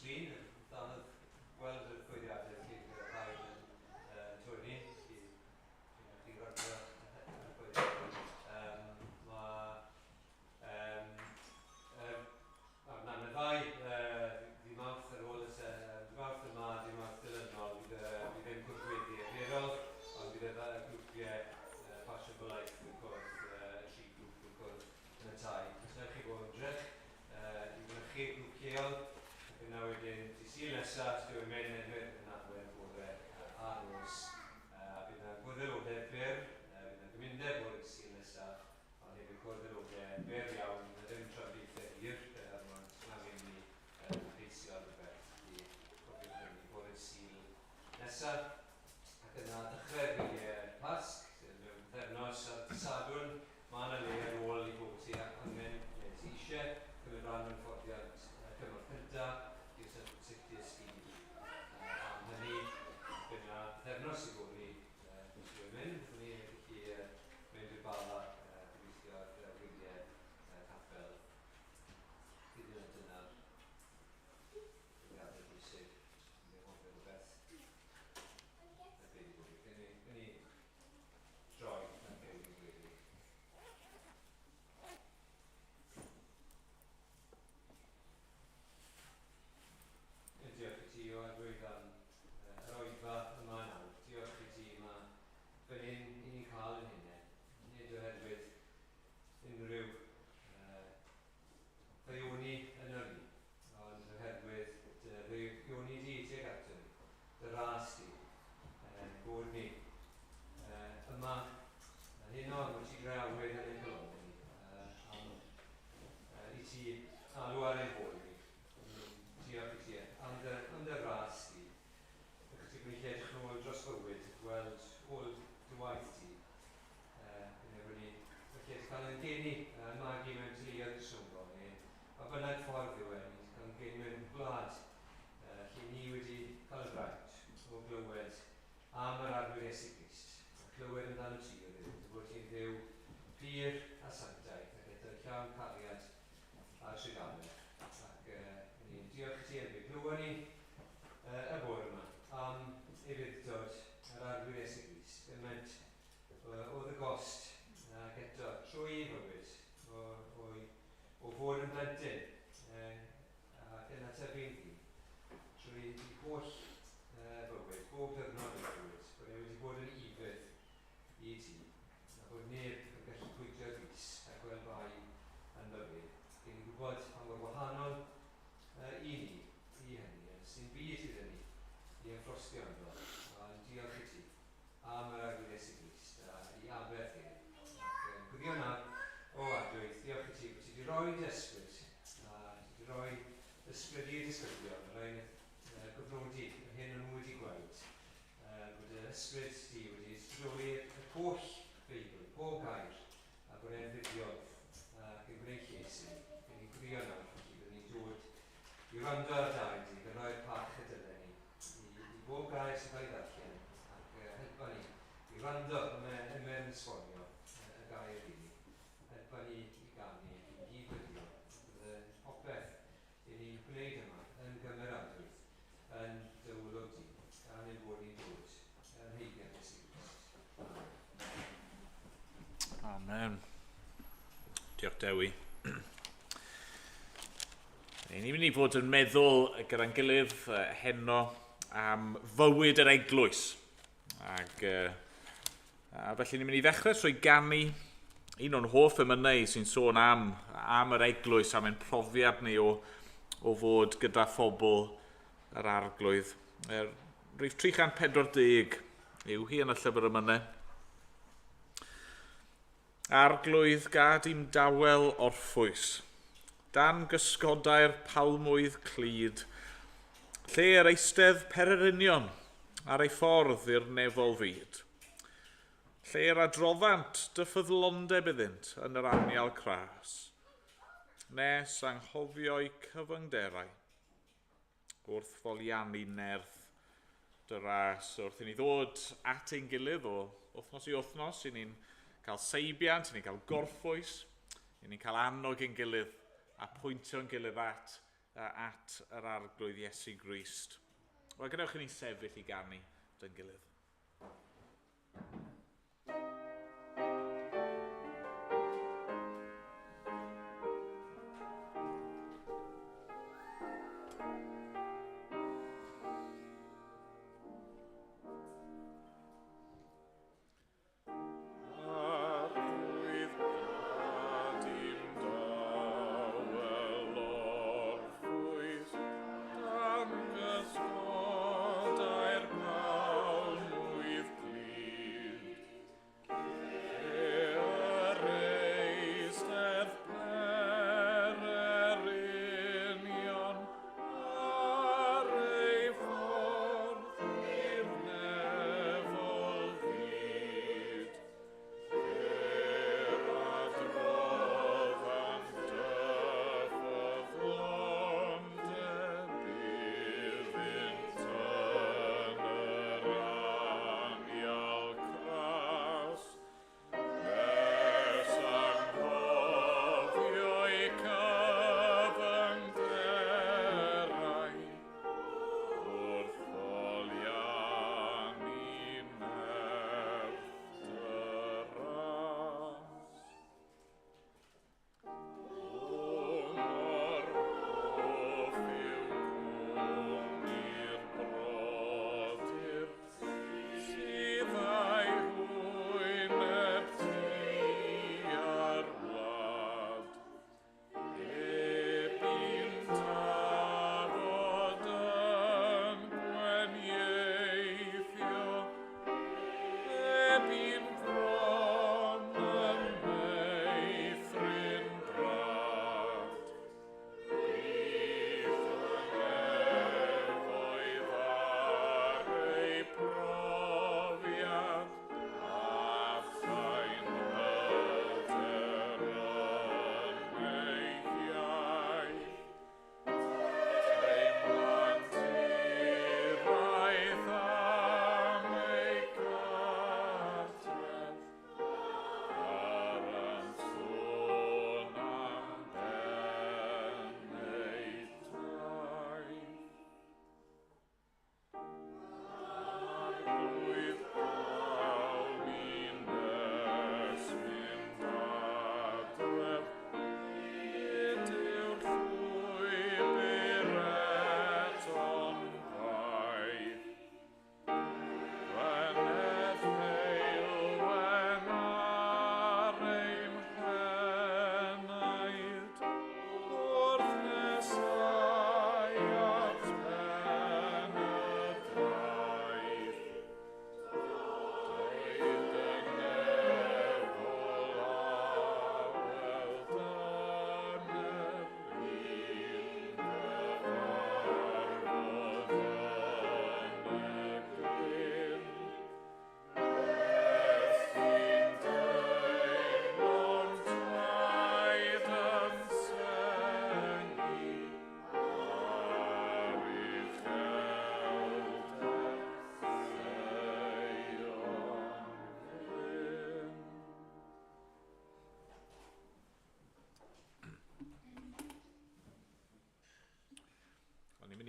sgrin, danodd gweld y chwyddiadau sydd gyda rhaid yn Tony, sy'n gwrando y chwyddiadau. Na'n y ddau, di mawrth ar ôl mawrth yma, di mawrth dilynol, bydd ddim gwrthwyddi efyrol, ond bydd y grwpiau pasiobolaeth yn cwrdd, tri grŵp yn cwrdd yn y tai. Os ydych chi bod yn drych, i fynychu grŵp lleol, ac yna wedyn, di syl nesaf, dwi'n mynd Emyr yn adwen bore ar nos. Bydd yna gwrddilodau byr, bydd yna gymundeb o'r syl nesaf, ond hefyd gwrddilodau byr iawn, ddim trafiaethau hir, nesaf, ac yna dechrau gwyliau Pasg, mewn thefnos ar Sadwrn, mae yna le ar ôl i bod ti angen, neu ti eisiau, cymryd rhan mewn fforddiad cymorth cyntaf, i'r sut i ysgidi. Am hynny, bydd yna thefnos i bod ni gweithio mynd, ni wedi mynd i'r bala gweithio ar gwyliau caffel. Gyda dyna'r gwyliadau bwysig. Diolch i ti o adweud am yr Oedfa'r yma nawr. Diolch i ti yma fan hyn i ni cael yn hynny. Nid oherwydd unrhyw ddeioni yn ni, ond oherwydd ddeioni di tuag ato ni, dy ras di, bod ni yma yn hyn o'r bod ti drawyd yn ein golwg ni, i ti alw ar ein hôl ni. Diolch i ti am dy ras di. Ydych ti'n gwneud edrych nôl dros fywyd, gweld ôl dy waith ti. Yna bod ni wedi cael ein geni magu mewn teuluoedd yswngol, neu a bynnag ffordd yw ni wedi cael ein geni mewn gwlad lle ni wedi cael y braint o glywed am yr arwyr Iesu Grist. A clywed amdano ti o Dduw, bod ti'n Dduw pur a sanctaidd, ac eto llawn cariad a triganau. Ac ni'n diolch i ti hefyd. Glywon ni y bore yma am ufuddod yr arwyr Iesu Grist. Gymaint oedd y gost ac eto trwy fywyd o fod yn blentyn ac yn atebu'n ddi. Trwy holl fywyd, bob ddiwrnod y fywyd, bod e wedi bod yn ifydd i ti. A bod neb yn gallu pwyntio gris a gweld bai yn bywyd. Gyn ni gwybod pa mor wahanol i ni, i hynny, sy'n byd iddyn ni, i ymffrostio ynddo. Ond diolch i ti am yr arwyr Iesu Grist a i aberth i. Ac gwyddio nawr o adwydd, diolch i ti bod ti wedi rhoi ysbryd a ti wedi rhoi ysbryd i'r disgyblion, rhoi'n gyfnodi yr hyn o'n nhw wedi gweld. Bod y ysbryd ti wedi ysbrydoli y holl Beibl, pob gair, a bod e'n fuddiol ac yn gwneud lles i. Gyn ni'n gwyddio nawr, byddwn ni'n dod i wrando ar daid ni, gan roi'r pach y dylen ni, i bob gair sy'n cael ei ddarllen, ac helpa ni i wrando am Emyr yn esbonio y gair i ni. Helpa ni i ganu, i gydwyddio, bydd y popeth i ni'n gwneud yma yn gymeradwydd, yn dywylog di, gan ein bod ni'n dod yn heigiau Iesu Grist. Amen. Diolch Dewi. Ni'n mynd i fod yn meddwl gyda'n gilydd heno am fywyd yr eglwys. Ac felly ni'n mynd i ddechrau trwy ganu un o'n hoff emynau sy'n sôn am yr eglwys, am ein profiad ni o fod gyda phobl yr arglwydd. Rhif 340 yw hi yn y llyfr emynau. Arglwydd gad i'm dawel orffwys, dan gysgodau'r palmwydd clud, lle yr eistedd pererynion ar ei ffordd i'r nefol fyd, lle yr adroddant dy ffyddlondeb iddynt yn yr anial cras, nes anghofio'i cyfyngderau, wrth foliannu nerth dy ras. Wrth i ni ddod at ein gilydd o wythnos i wythnos, i ni'n cael seibiant, i ni'n cael gorffwys, i ni'n cael annog ein gilydd a pwyntio'n gilydd at at yr arglwydd Iesu Grist. Wel, gadewch i ni sefyll i ganu dy'n gilydd.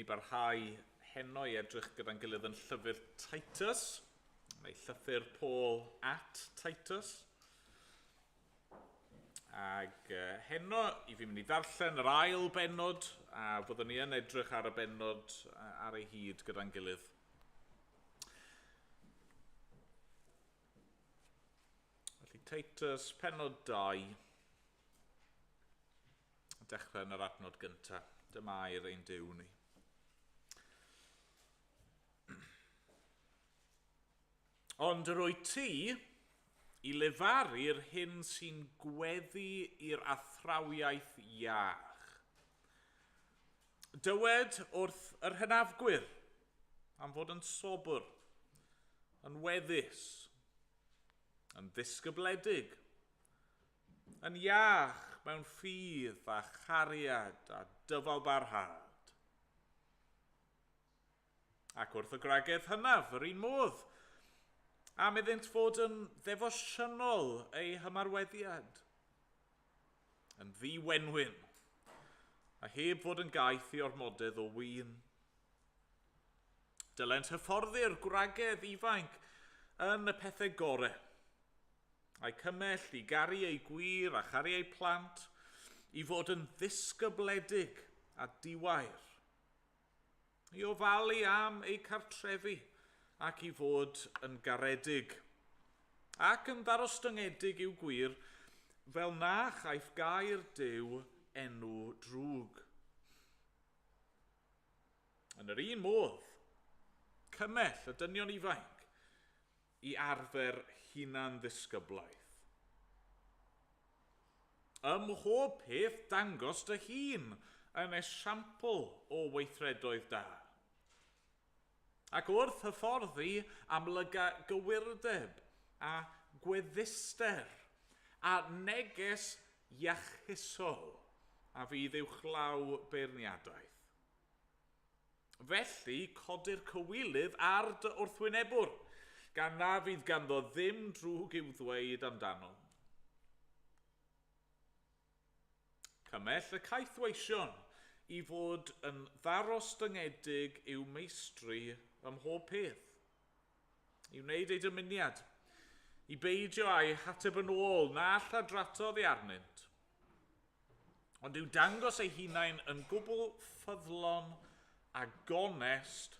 Barhau heno i edrych gyda'n gilydd yn llyfr Titus, neu llythyr Paul at Titus. Ag heno i fi mynd i ddarllen yr ail bennod, a byddwn ni yn edrych ar y bennod ar ei hyd gyda'n gilydd. Felly Titus, pennod 2, dechrau yn yr adnod gyntaf. Dyma i'r ein Duw ni. Ond yr wyt ti i lefaru'r hyn sy'n gweddu i'r athrawiaeth iach. Dywed wrth yr hynafgwyr am fod yn sobr, yn weddus, yn ddisgybledig, yn iach mewn ffydd a chariad a dyfalbarhad. Ac wrth y gragedd hynaf, yr un modd, am iddynt fod yn ddefosiynol ei hymarweddiad, yn ddiwenwyn, a heb fod yn gaeth i ormodydd o win. Dylent hyfforddi'r gwragedd ifanc yn y pethau gorau, a'i cymell i garu ei gwir a charu ei plant, i fod yn ddisgybledig a diwair, i ofalu am ei cartrefi ac i fod yn garedig, ac yn ddarostyngedig i'w gwir, fel na chaiff gair Duw enw drwg. Yn yr un modd, cymell y dynion ifanc i arfer hunan ddisgyblaeth. Ym mhob peth dangos dy hun yn esiampl o weithredoedd da. Ac wrth hyfforddi amlyga gywirdeb a gweddisder a neges iachusol a fydd uwchlaw beirniadaeth. Felly, codir cywilydd ar dy wrthwynebwr, gan na fydd ganddo ddim drwg i'w ddweud amdano. Cymell y caethweision i fod yn ddarostyngedig i'w meistri ym mhob peth, i wneud ei dymuniad, i beidio a'i hateb yn ôl na lladratodd ei arnynt, ond i'w dangos ei hunain yn gwbl ffyddlon a gonest,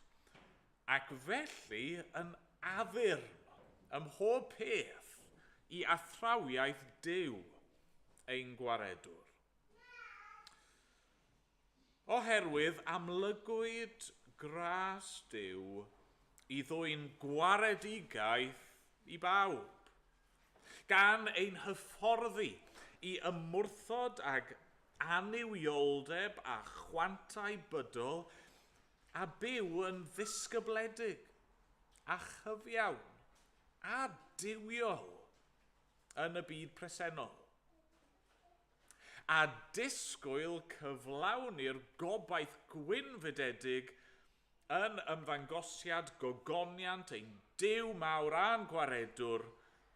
ac felly yn addurn ym mhob peth i athrawiaeth Duw ein gwaredwr. Oherwydd amlygwyd gras Duw i ddwy'n gwaredigaeth i bawb, gan ein hyfforddi i ymwrthod ag aniwioldeb a chwantau bydol a byw yn ddisgybledig a chyfiawn a diwiol yn y byd presennol, a disgwyl cyflawn i'r gobaith gwynfydedig yn ymddangosiad gogoniant ein Duw mawr a'n gwaredwr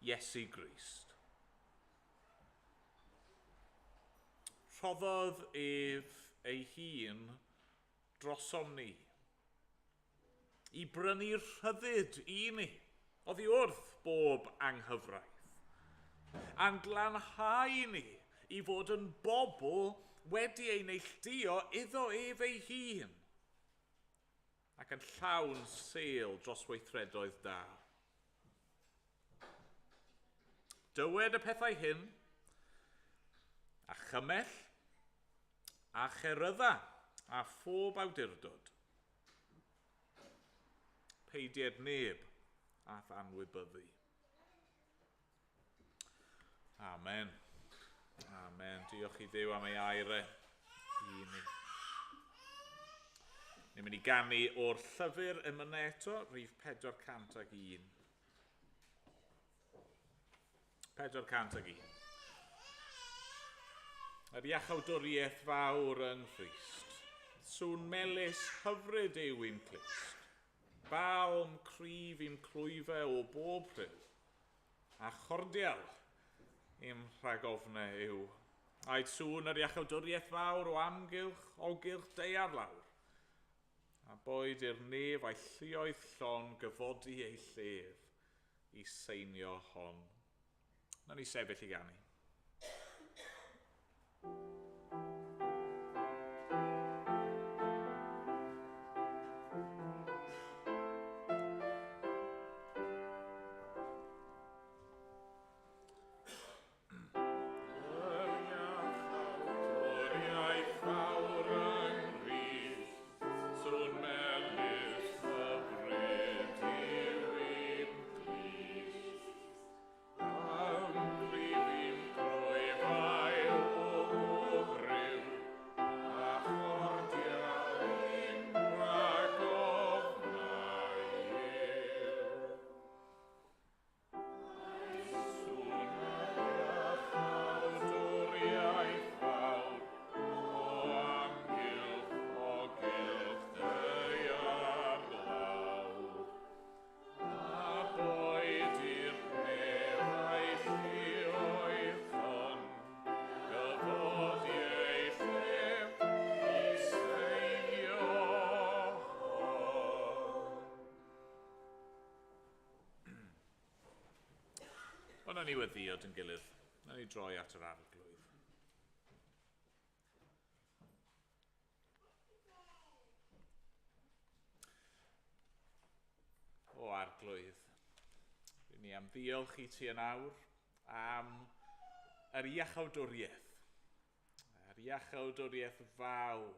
Iesu Grist. Rhoddodd ef ei hun drosom ni, i brynu rhyddid i ni, oddi wrth bob anghyfraith, a'n glanhau ni i fod yn bobl wedi ei neilltuo iddo ef ei hun, ac yn llawn sêl dros weithredoedd da. Dywed y pethau hyn, a chymell, a cherydda, a phob awdurdod. Peidied neb ath anwybyddu. Amen. Amen. Diolch i Dduw am ei aire i ni. Ni'n mynd i ganu o'r llyfr Emyr eto, rhif 401. 401. Yr iachawdwriaeth fawr yng Nghrist, sŵn melys hyfryd yw i'n Clist, balm cryf i'n clwyfau o bob rhyw, a chordial i'n rhagofnau yw. Aed sŵn yr iachawdwriaeth fawr o amgylch, ogylch deiar lawr, a boed i'r nef a'i lluoedd llon gyfodi ei llef i seinio hon. Na ni sefyll i ganu. Am grif i'n na ni weddiod yn gilydd. Na ni droi at yr arglwydd. O arglwydd. Rydyn ni am ddiolch i ti yn awr am yr iachawdwriaeth. Yr iachawdwriaeth fawr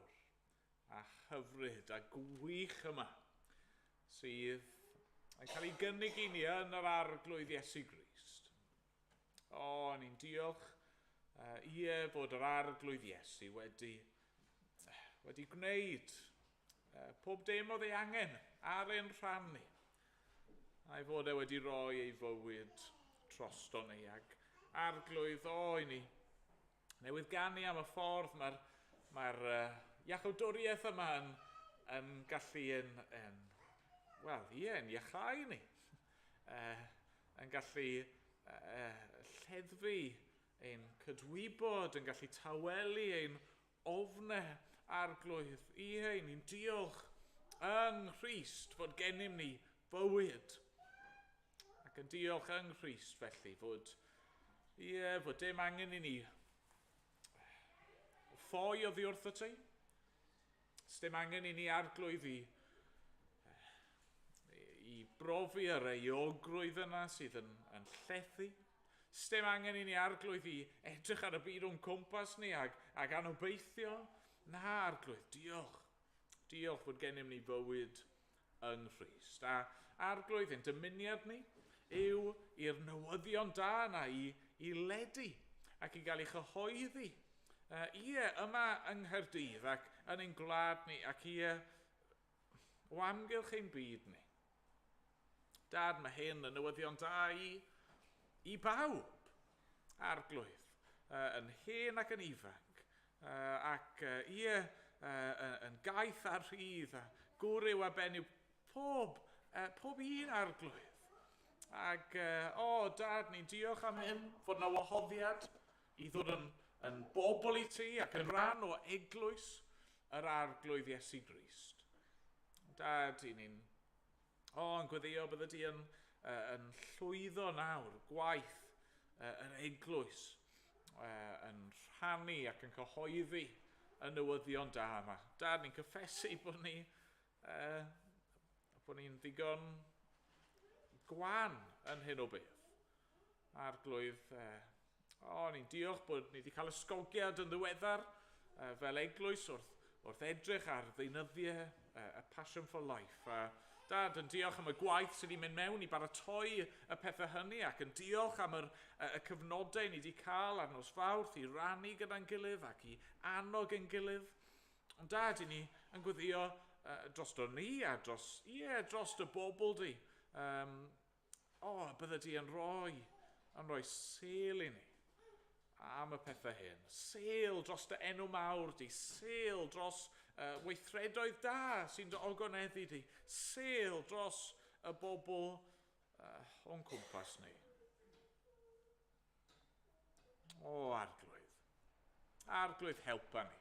a hyfryd a gwych yma sydd yn cael ei gynnig i ni yn yr arglwydd Iesu Grist. O, ni'n diolch bod yr arglwydd Iesu wedi gwneud pob dim oedd ei angen ar ein rhan ni. A'i fod wedi rhoi ei fywyd trosto ni ag arglwydd i ni newydd ganu am y ffordd mae'r iachawdwriaeth yma yn gallu yn iachau ni. Yn gallu lleddfu ein cydwybod, yn gallu tawelu ein ofnau arglwydd. Ni'n diolch yng Nghrist fod gennym ni fywyd. Ac yn diolch yng Nghrist felly fod dim angen i ni ffoi oddi wrtho ti. Dim angen i ni arglwydd i brofi yr eogrwydd yna sydd yn llethu. Dim angen i ni arglwydd i edrych ar y byd o'n cwmpas ni ag anobeithio. Na arglwydd, diolch. Diolch fod gennym ni fywyd yng Nghrist. A arglwydd ein dymuniad ni yw i'r newyddion da yna i ledu ac i gael ei chyhoeddi. Yma yng Nghaerdydd ac yn ein gwlad ni ac o amgylch ein byd ni. Dad, mae hyn yn newyddion da i bawb arglwydd, yn hen ac yn ifanc, ac yn gaeth ar rhydd a gwryw a benyw pob un arglwydd. Ac, Dad, ni'n diolch am hyn, fod yna wahoddiad i ddod yn bobl i ti ac yn rhan o eglwys yr arglwydd Iesu Grist. Dad, ni'n gweddio bydde ti yn llwyddo nawr gwaith yr eglwys yn rhannu ac yn cyhoeddi y newyddion da yma. Dad, ni'n cyffesu bod ni'n ddigon gwan yn hyn o beth. Arglwydd, ni'n diolch bod ni wedi cael ysgogiad yn ddiweddar fel eglwys wrth edrych ar ddeunyddiau y Passion for Life. Dad, yn diolch am y gwaith sydd wedi mynd mewn i baratoi y pethau hynny ac yn diolch am y cyfnodau ni wedi cael ar nos Fawrth i rannu gyda'n gilydd ac i annog yn gilydd. Ond Dad, ni yn gweddio drosto ni a dros y bobl di. Bydde di yn rhoi sêl i ni am y pethau hyn. Sêl dros dy enw mawr di. Sêl dros weithredoedd da sy'n dy ogoneddu di. Sêl dros y bobl o'n cwmpas ni. Arglwydd. Arglwydd helpa ni.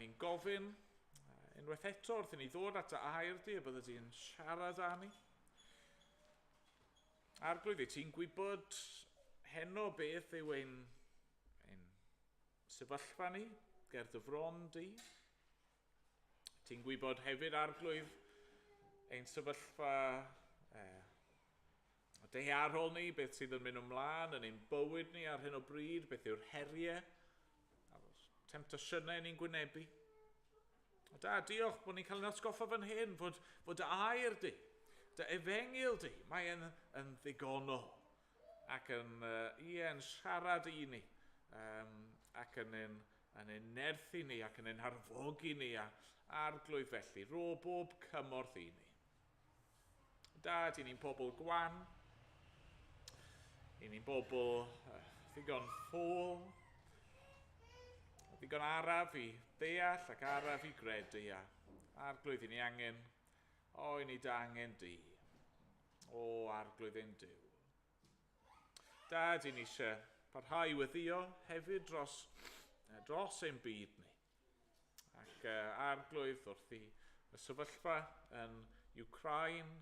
Ni'n gofyn unwaith eto wrth i ni ddod at y air di a bydde di'n siarad â ni. Arglwydd, ti'n gwybod heno beth yw ein sefyllfa ni ger dy fron di. Ti'n gwybod hefyd, arglwydd, ein sefyllfa deharol ni, beth sydd yn mynd ymlaen yn ein bywyd ni ar hyn o bryd, beth yw'r heriau a'r temptasiynau ni'n gwynebu. Dad, diolch bod ni'n cael ein atgoffa fan hyn fod dy air di, dy efengil di, mae yn ddigonol ac yn siarad i ni ac yn ein nerthu ni ac yn ein harfogi ni a arglwydd felly, ro bob cymorth i ni. Dad, i ni'n pobl gwan, i ni'n pobl ddigon ffôl, ddigon araf i ddeall ac araf i gredu a arglwydd i ni angen, i ni da angen di, arglwydd ein Duw. Dad, i ni eisiau parhau weddio hefyd dros ein byd ni. Ac arglwydd wrth i y sefyllfa yn Ukraine,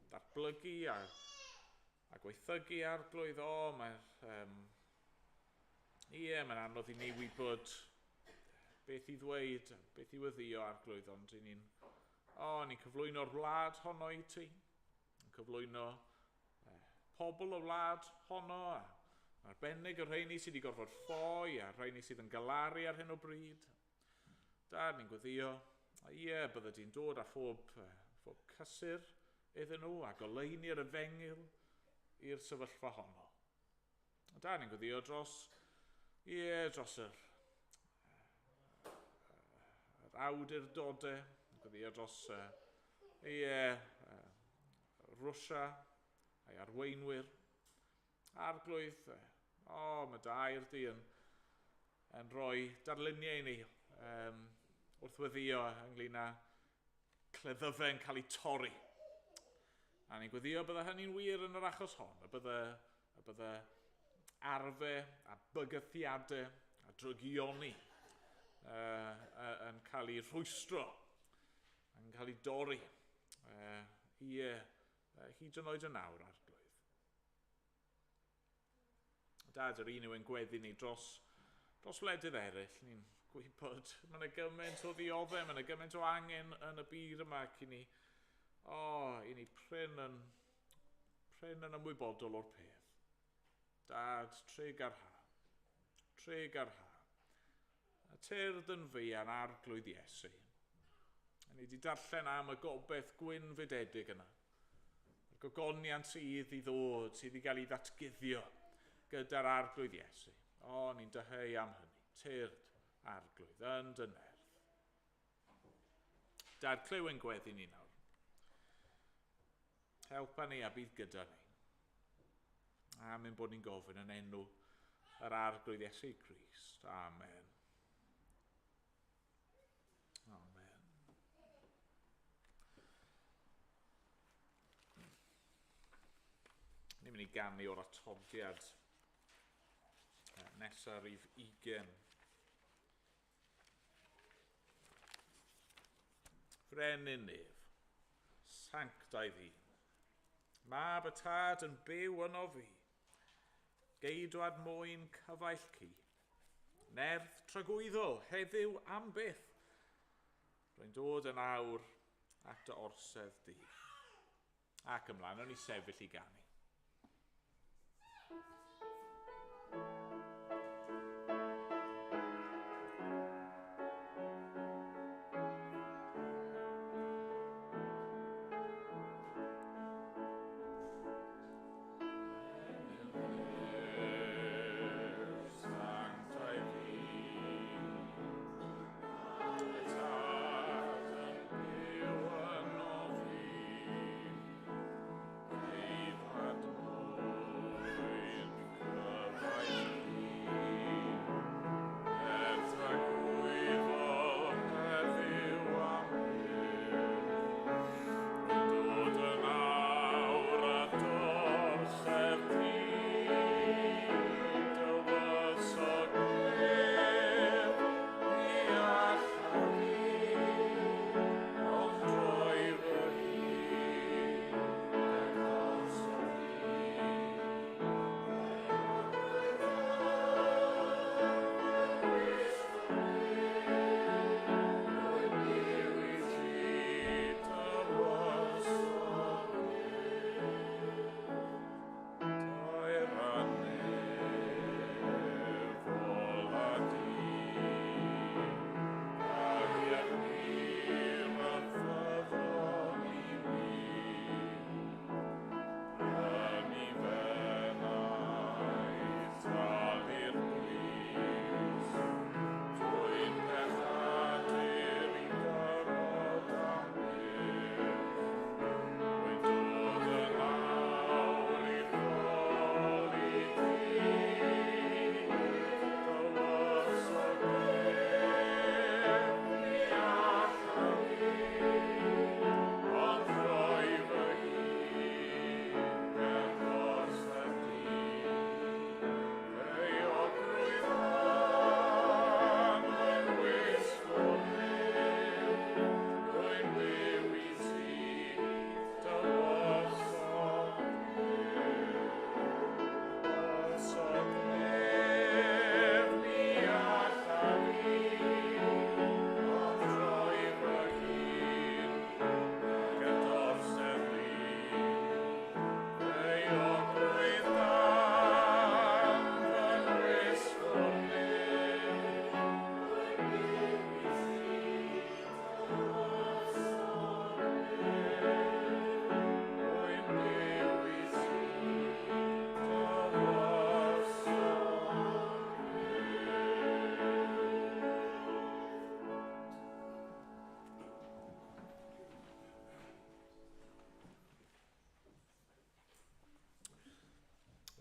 datblygu a a gweithygu arglwydd, mae'n anodd i ni wybod beth i ddweud, beth i weddio arglwydd, ond ni'n cyflwyno'r wlad honno i ti, yn cyflwyno pobl o wlad honno, arbennig y rheini sydd wedi gorfod ffoi, a rheini sydd yn galaru ar hyn o bryd. Da, ni'n gweddio, bydde di'n dod â phob cysur iddyn nhw a goleini'r efengyl i'r sefyllfa honno. Da, ni'n gweddio dros yr awdurdodau, ni'n gweddio dros Rwsia a'i arweinwyr. Arglwydd, mae dair di yn rhoi darluniau i ni wrth weddio ynglyn â cleddyfau yn cael eu torri. A ni'n gweddio bydde hynny'n wir yn yr achos hon, y bydde arfau a bygythiadau a drygioni yn cael eu rhwystro, yn cael eu dorri hyd yn oed yn nawr, arglwydd. Dad, yr un yw yn gweddi ni dros wledydd eraill. Ni'n gwybod, mae yna gymaint o ddioddau, mae yna gymaint o angen yn y byd yma ac i ni prin yn ymwybodol o'r peth. Dad, treg ar ha. A tyrd yn fuan arglwydd Iesu. A ni wedi darllen am y gobaith gwyn fydedig yna. Yr gogoniant sydd i ddod, sydd i gael ei ddatguddio gyda'r arglwydd Iesu. Ni'n dyheu am hynny. Tyrd arglwydd yn dy nerth. Dad, clyw yn gweddi ni nawr. Helpa ni a bydd gyda ni. Amen bod ni'n gofyn yn enw yr arglwydd Iesu Crist. Amen. Amen. Ni'n mynd i ganu o'r atodiad nesaf rhif 20. Frenin nef, sanctaidd ddi. Mab y tad yn byw yno fi. Geidwad mwyn cyfaill ci. Nerth tragwyddol heddiw am byth. Rwy'n dod yn awr at y orsedd di. Ac ymlaen, o'n i sefyll i ganu.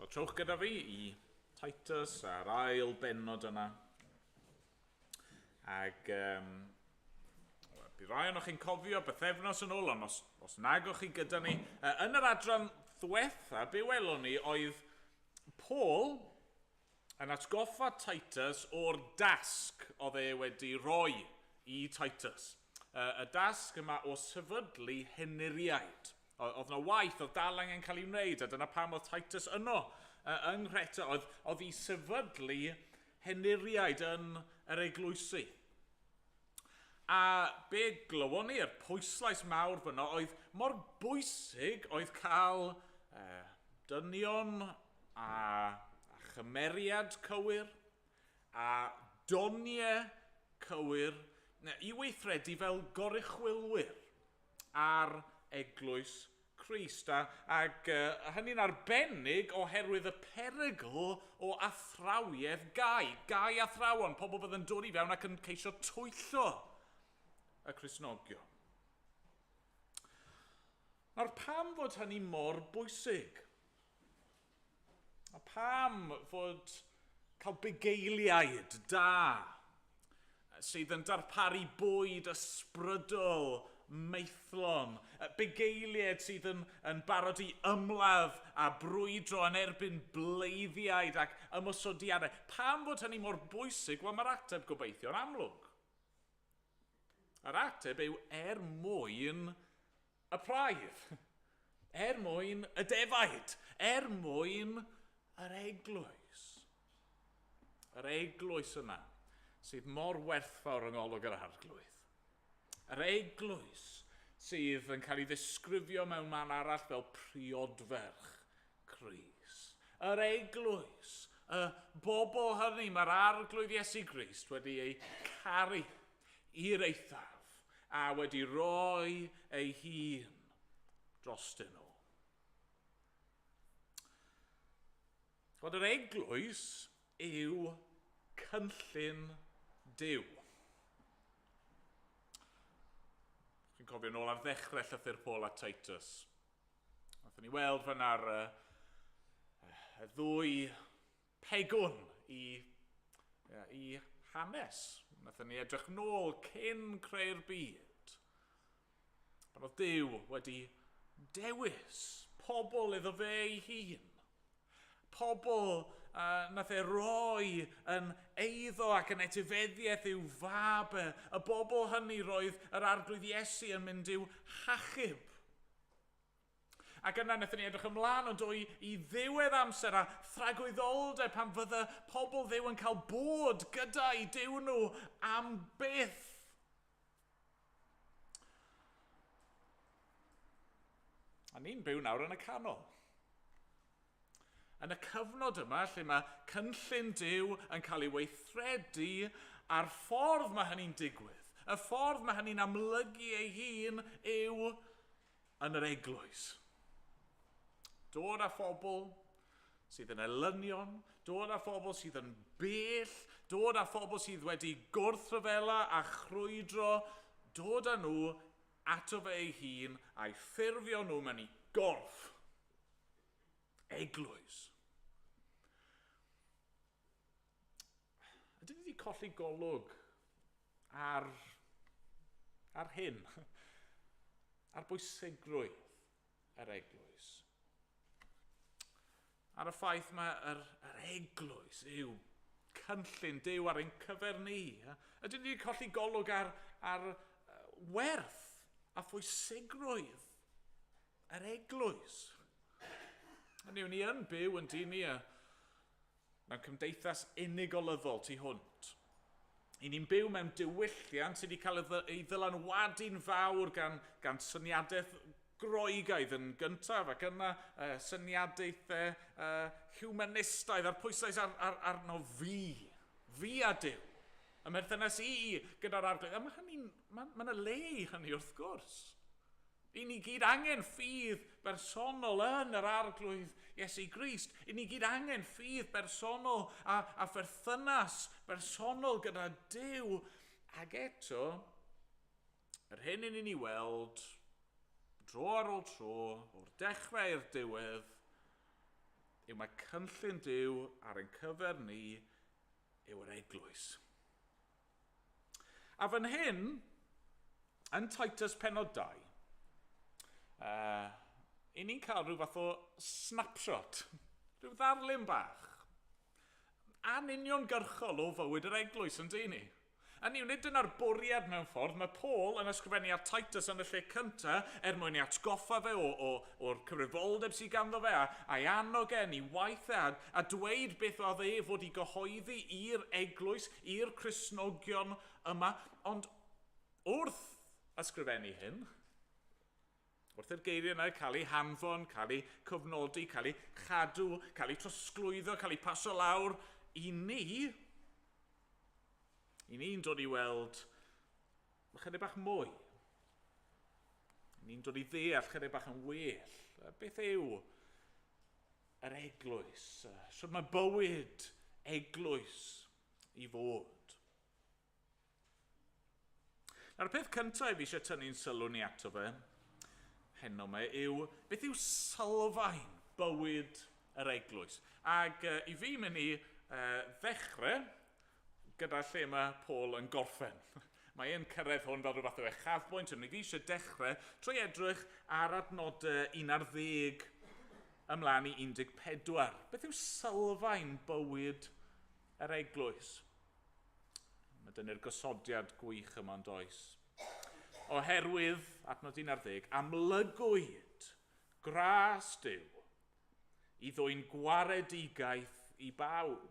Wel, trowch gyda fi i Titus a'r ail bennod yna. Ag bydd rai o'n chi'n cofio bythefnos yn ôl, ond os nag o'ch chi gyda ni. Yn yr adran ddiwetha, be welon ni oedd Paul yn atgoffa Titus o'r dasg oedd e wedi roi i Titus. Y dasg yma o sefydlu henuriaid. Oedd yna waith oedd dal angen cael ei wneud, a dyna pam oedd Titus yno yng Nghreta, oedd i sefydlu henuriaid yn yr eglwysu. A be glywon ni'r pwyslais mawr fyno oedd mor bwysig oedd cael dynion a chymeriad cywir a doniau cywir i weithredu fel gorychwylwyr ar eglwys Crist. Ac hynny'n arbennig oherwydd y perygl o athrawiaeth gai athrawon, pobl bydd yn dod i fewn ac yn ceisio twyllo y Cristnogion. Nawr, pam fod hynny mor bwysig? A pam fod cael bugeiliaid da sydd yn darparu bwyd ysbrydol, meithlon, bugeiliaid sydd yn barod i ymladd a brwydro yn erbyn bleiddiaid ac ymosodiadau. Pam fod hynny mor bwysig? Wel, mae'r ateb gobeithio'n amlwg. Yr ateb yw mwyn y praidd, mwyn y defaid, mwyn yr eglwys. Yr eglwys yna sydd mor werthfawr yng ngolwg yr arglwydd. Yr eglwys sydd yn cael ei ddisgrifio mewn man arall fel priodferch Crist. Yr eglwys, y bobl hynny mae'r arglwydd Iesu Grist wedi ei caru i'r eithaf a wedi rhoi ei hun drostyn nhw. Fod yr eglwys yw cynllun Duw. Chi'n cofio nôl ar ddechrau llythyr Paul a Titus. Nathon ni weld fanna'r y ddwy pegwn i hanes. Nathon ni edrych nôl cyn creu'r byd. Pan oedd Duw wedi dewis pobl iddo fe ei hun. Pobl nath e roi yn eiddo ac yn etifeddiaeth i'w fab. Y bobl hynny roedd yr arglwydd Iesu yn mynd i'w hachub. Ac yna nathon ni edrych ymlaen ond i ddiwedd amser a thragwyddoldeb pan fydda pobl Dduw yn cael bod gyda i Duw nhw am byth. A ni'n byw nawr yn y canol. Yn y cyfnod yma, lle mae cynllun Duw yn cael ei weithredu a'r ffordd mae hynny'n digwydd. Y ffordd mae hynny'n amlygu ei hun yw yn yr eglwys. Dod â phobl sydd yn elynion, dod â phobl sydd yn bell, dod â phobl sydd wedi gwrthryfela a chrwydro, dod â nhw ato fe ei hun a'i ffurfio nhw mewn i gorff. Eglwys. Ydyn ni wedi colli golwg ar hyn, ar bwysigrwydd yr eglwys. Ar y ffaith mae yr eglwys yw cynllun Duw ar ein cyfer ni. Ydyn ni wedi colli golwg ar werth a phwysigrwydd yr eglwys. Hynny yw, ni yn byw yn dyn ni mewn cymdeithas unigolyddol tu hwnt. I ni'n byw mewn diwylliant sydd wedi cael ei ddylanwadu'n fawr gan syniadaeth Groegaidd yn gyntaf ac yna syniadaethau humanistaidd a'r pwyslais arno fi a Duw. Y merthynas i gyda'r arglwydd. A mae yna le i hynny wrth gwrs. I ni gyd angen ffydd bersonol yn yr arglwydd Iesu Grist. I ni gyd angen ffydd bersonol a pherthynas bersonol gyda Duw. Ac eto, yr hyn i ni weld, dro ar ôl tro, o'r dechrau i'r diwedd, yw mae cynllun Duw ar ein cyfer ni yw yr eglwys. A fan hyn, yn Titus pennod 2, i ni'n cael rhyw fath o snapshot, rhyw ddarlun bach, anuniongyrchol o fywyd yr eglwys yn dyn ni. A nid dyna'r bwriad mewn ffordd, mae Paul yn ysgrifennu at Titus yn y lle cyntaf mwyn i atgoffa fe o'r cyfrifoldeb sydd ganddo fe, a'i annog e, i waith e, a dweud beth oedd e fod i gyhoeddi i'r eglwys, i'r Cristnogion yma. Ond wrth ysgrifennu hyn, wrth i'r geiriau yna cael eu hanfon, cael eu cofnodi, cael eu chadw, cael eu trosglwyddo, cael eu paso lawr i ni'n dod i weld chydig bach mwy. Ni'n dod i ddeall chydig bach yn well. Beth yw yr eglwys? Sut mae bywyd eglwys i fod? Nawr, y peth cyntaf fi eisiau tynnu'n sylw ni ato fe, heno me, yw beth yw sylfaen bywyd yr eglwys? Ac i fi mynd i ddechrau gyda lle mae Paul yn gorffen. Mae e'n cyrraedd hwn fel rhywbeth o uchafbwynt, ond ni eisiau dechrau trwy edrych ar adnodau 11 ymlaen i 14. Beth yw sylfaen bywyd yr eglwys? Mae dyna'r gosodiad gwych yma'n does. Oherwydd, adnod 11, amlygwyd gras Duw i ddwy'n gwaredigaeth i bawb,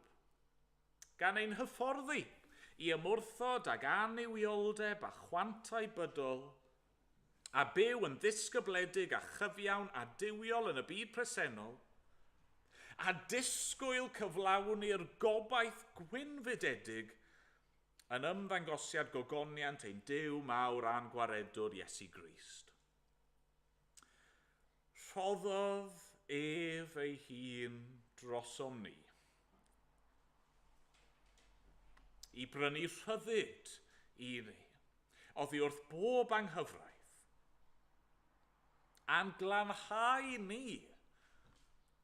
gan ein hyfforddi i ymwrthod ag anywioldeb a chwantau bydol, a byw yn ddisgybledig a chyfiawn a diwiol yn y byd presennol, a disgwyl cyflawni'r gobaith gwynfydedig yn ymddangosiad gogoniant ein Duw mawr a'n gwaredwr Iesu Grist. Rhoddodd ef ei hun drosom ni, i brynu rhyddid i ni, oddi wrth bob anghyfraith, a'n glanhau ni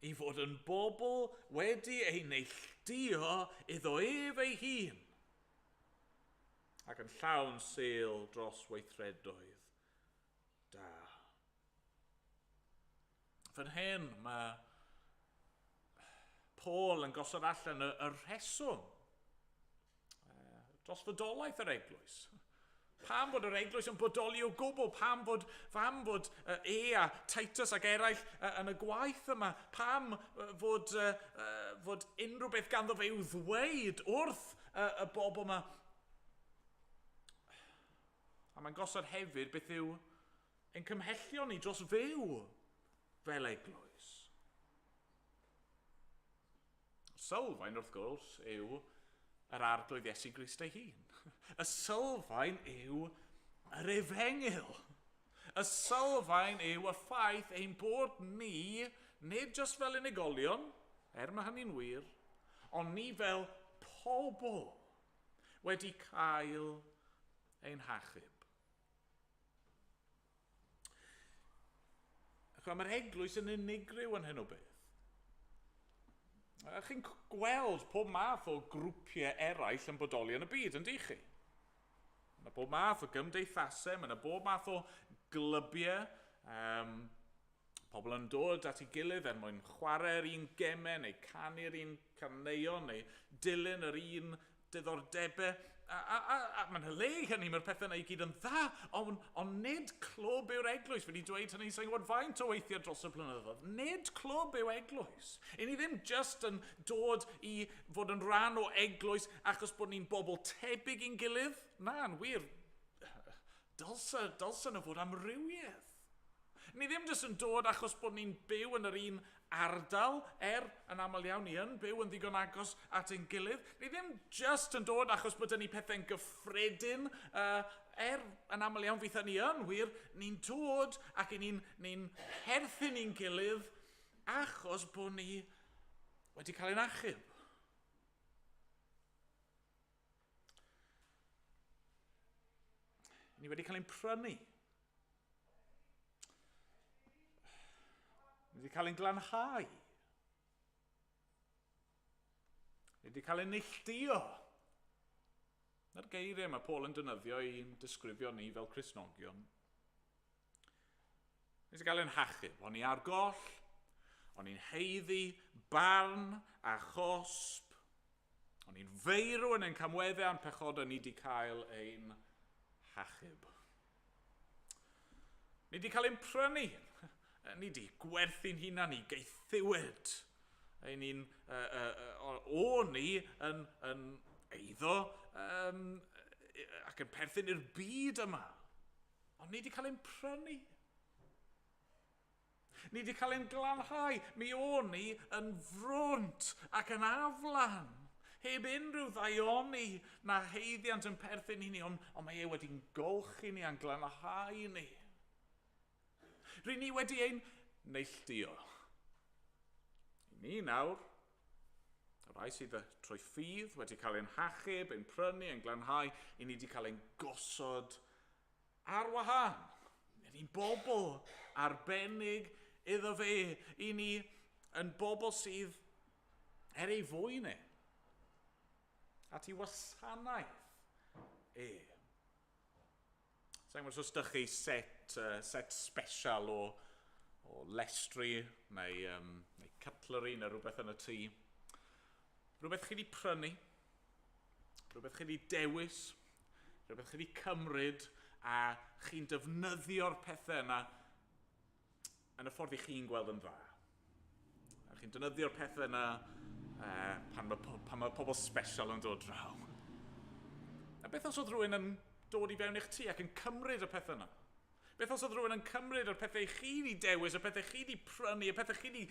i fod yn bobl wedi ei neilltuo iddo ef ei hun, ac yn llawn sêl dros weithredoedd da. Fan hyn mae Paul yn gosod allan y rheswm dros fodolaeth yr eglwys. Pam bod yr eglwys yn bodoli o gwbl? Pam bod e a Titus ac eraill yn y gwaith yma? Pam fod unrhyw beth ganddo fe i'w ddweud wrth y bobl yma? A mae'n gosod hefyd beth yw ein cymhellion ni dros fyw fel eglwys. Sylfaen wrth gwrs yw yr arglwydd Iesu Grist ei hun. Y sylfaen yw yr efengil. Y sylfaen yw y ffaith ein bod ni, nid jyst fel unigolion, mae hynny'n wir, ond ni fel pobl wedi cael ein hachub. Mae'r eglwys yn unigryw yn hyn o beth. Chi'n gweld pob math o grwpiau eraill yn bodoli yn y byd, ynddi chi? Mae pob math o gymdeithasau, mae pob math o glybiau, pobl yn dod at ei gilydd mwyn chwarae'r un gemau, neu canu'r un caneuon, neu dilyn yr un diddordebau. A mae'n le hynny, mae'r pethau yna i gyd yn dda, ond nid clwb yw'r eglwys. Fe wedi dweud hynny sy'n gwybod faint o weithiau dros y blynyddoedd. Nid clwb yw eglwys. I ni ddim just yn dod i fod yn rhan o eglwys achos bod ni'n bobl tebyg i'n gilydd. Na'n wir, dylsyn nhw fod amrywiaeth. Ni ddim jyst yn dod achos bod ni'n byw yn yr un ardal, yn aml iawn ni yn byw yn ddigon agos at ein gilydd. Ni ddim jyst yn dod achos bod ni pethau'n gyffredin, yn aml iawn fydd ni yn wir. Ni'n dod ac ni'n herthu'n ein gilydd achos bod ni wedi cael ein achub. Ni wedi cael ein prynu. Ni wedi cael ein glanhau. Ni wedi cael ei neilltuo. Na'r geiriau mae Paul yn defnyddio i'n disgrifio ni fel Cristnogion. Ni wedi cael ein hachub. O'n i ar goll, o'n i'n heiddi, barn a chosb. O'n i'n feirw yn ein camweddau a'n pechodau, ni wedi cael ein hachub. Ni wedi cael ein prynu. Ni wedi gwerthu'n hunan ni geithiwyd. Ni'n o ni yn eiddo ac yn perthyn i'r byd yma. Ond ni wedi cael ein prynu. Ni wedi cael ein glanhau. Mi o ni yn frwnt ac yn aflan. Heb unrhyw ddaioni na heiddiant yn perthyn i ni, ond mae e wedi'n golchi ni a'n glanhau ni. Rydyn ni wedi ein neilltuo. Ni nawr, y rai sydd trwy ffydd wedi cael ein hachub, ein prynu, ein glanhau, i ni wedi cael ein gosod ar wahân. Ni'n bobl arbennig iddo fe. I ni yn bobl sydd ei fwy ni. At ei wasanaeth e. Sa'n gwybod os ydych chi set special o lestri neu cutlery neu rhywbeth yn y tŷ. Rhywbeth chi wedi prynu, rhywbeth chi wedi dewis, rhywbeth chi wedi cymryd a chi'n defnyddio'r pethau yna yn y ffordd i chi'n gweld yn dda. A chi'n defnyddio'r pethau yna pan mae pobl special yn dod draw. A beth os oedd rhywun yn dod i fewn i'ch tŷ ac yn cymryd y pethau yna? Beth os oedd rhywun yn cymryd y pethau chi wedi dewis, y pethau chi wedi prynu, y pethau chi wedi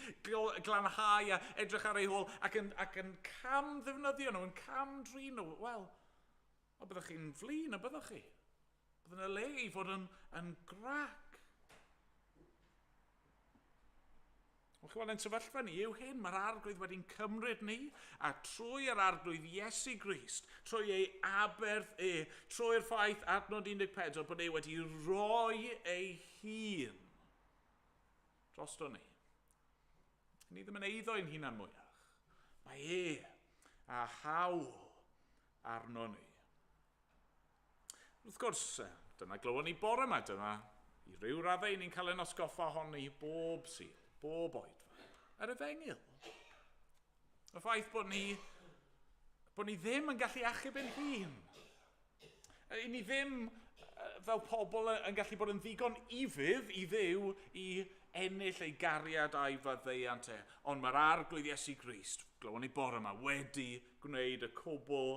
glanhau a edrych ar ei hôl ac yn cam ddefnyddio nhw, yn cam drin nhw? Wel, o byddwch chi'n flin, y byddwch chi. Byddwn y le i fod yn grac. Ond chi weld yn sefyllfa ni yw hyn, mae'r arglwydd wedi'n cymryd ni, a trwy yr arglwydd Iesu Grist, trwy ei aberth trwy'r ffaith adnod 14 bod wedi rhoi ei hun drosto ni. Ni ddim yn eiddo'n hunan mwyach. Mae a hawl arno ni. Wrth gwrs, dyna glywon ni bore yma, dyna i ryw raddau ni'n cael ein osgoffa honni bob sydd. Bob Oedfa'r, ar y fengil. Y ffaith bod ni ddim yn gallu achub ein hun. I ni ddim fel pobl yn gallu bod yn ddigon ifydd i ddiw i ennill ei gariad a'i faddeuant e. Ond mae'r arglwydd Iesu Grist, glywon ni bore yma, wedi gwneud y cwbl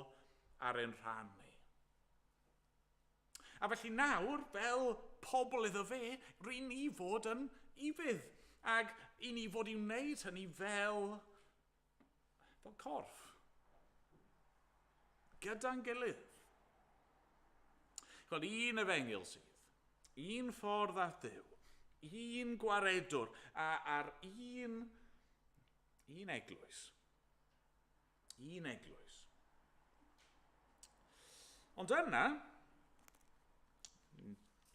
ar ein rhan ni. A felly nawr, fel pobl iddo fe, rydyn ni fod yn ifydd. Ac i ni fod i'w wneud hynny fel corff. Gyda'n gilydd. Chod un efengil sydd, un ffordd at Dduw, un gwaredwr, a'r un eglwys. Un eglwys. Ond yna,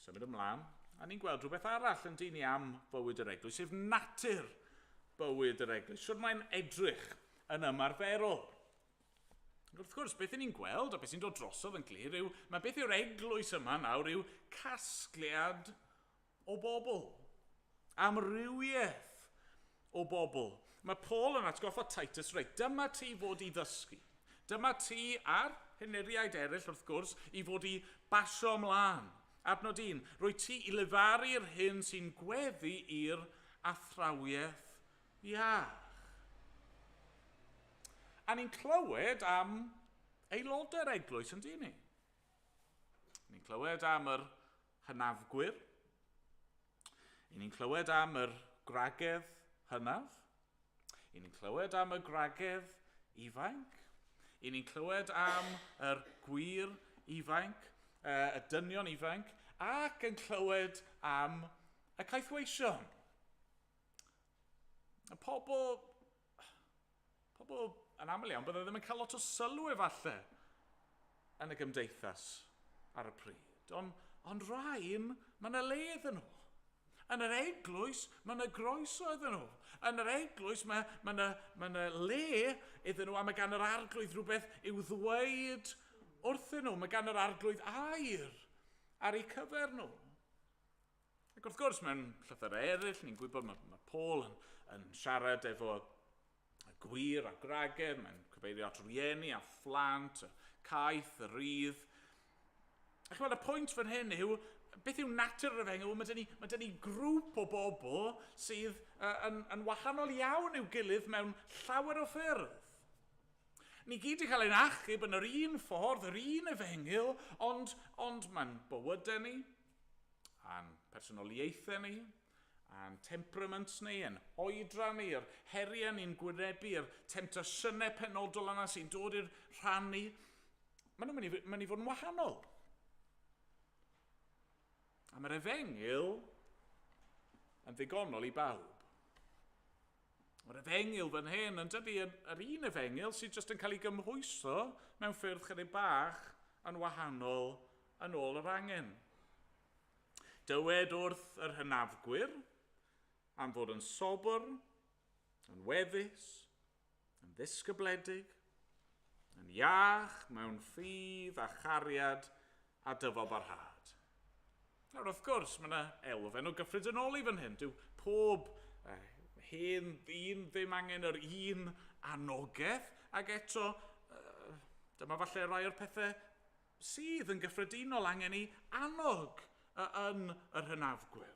symud ymlaen, a ni'n gweld rhywbeth arall yn dyn ni am bywyd yr eglwys, sef natur bywyd yr eglwys. Siwr mae'n edrych yn ymarferol. Wrth gwrs, beth ni'n gweld, a beth sy'n dod drosodd yn glir, mae beth yw'r eglwys yma nawr yw casgliad o bobl. Amrywiaeth o bobl. Mae Paul yn atgoffa Titus, reit, dyma ti fod i ddysgu. Dyma ti ar hyneriaid eraill, wrth gwrs, i fod i basio ymlaen. Adnod 1, rwy ti i lefaru'r hyn sy'n gweddu i'r athrawiaeth iach. A ni'n clywed am aelodau'r eglwys yn dyn ni. Ni'n clywed am yr hynafgwyr. Ni'n clywed am yr gwragedd hynaf. Ni'n clywed am y gwragedd ifanc. Ni'n clywed am yr gwir ifanc. Y dynion ifanc, ac yn clywed am y caethweision. Y pobl yn aml iawn, bydde ddim yn cael lot o sylw efallai yn y gymdeithas ar y pryd. Ond rhain, mae'n y le iddyn nhw. Yn yr eglwys, mae yna groeso iddyn nhw. Yn yr eglwys, mae yna le iddyn nhw, a mae gan yr arglwydd rhywbeth i'w ddweud wrthyn nhw. Mae gan yr arglwydd air ar eu cyfer nhw. Ac wrth gwrs, mewn llythyr eraill, ni'n gwybod mae Paul yn siarad efo y gwir a gwragedd, mae'n cyfeirio at rieni a phlant, y caeth, y rydd. Ac y pwynt fan hyn yw, beth yw natur yr efengyl? Mae dyn ni grŵp o bobl sydd yn wahanol iawn i'w gilydd mewn llawer o ffyrdd. Ni gyd i cael ein achub yn yr un ffordd, yr un efengyl, ond mae'n bywydau ni, a'n personoliaethau ni, a'n temperaments ni, a'n oedran ni, yr heriau ni'n gwynebu, yr temptasiynau penodol yna sy'n dod i'r rhan ni, maen nhw'n mynd i fod yn wahanol. A mae'r efengyl yn ddigonol i bawb. Mae'r efengyl fan hyn yn dydy yr un efengyl sydd jyst yn cael ei gymhwyso mewn ffyrdd chydig bach yn wahanol yn ôl yr angen. Dywed wrth yr hynafgwyr am fod yn sobr, yn weddus, yn ddisgybledig, yn iach mewn ffydd a chariad a dyfobarhad. Nawr wrth gwrs, mae yna elfen o gyffredinoli fan hyn. Dyw pob hen ddyn ddim angen yr un anogaeth, ac eto dyma falle rai o'r pethau sydd yn gyffredinol angen i annog yn yr hynafgwyr.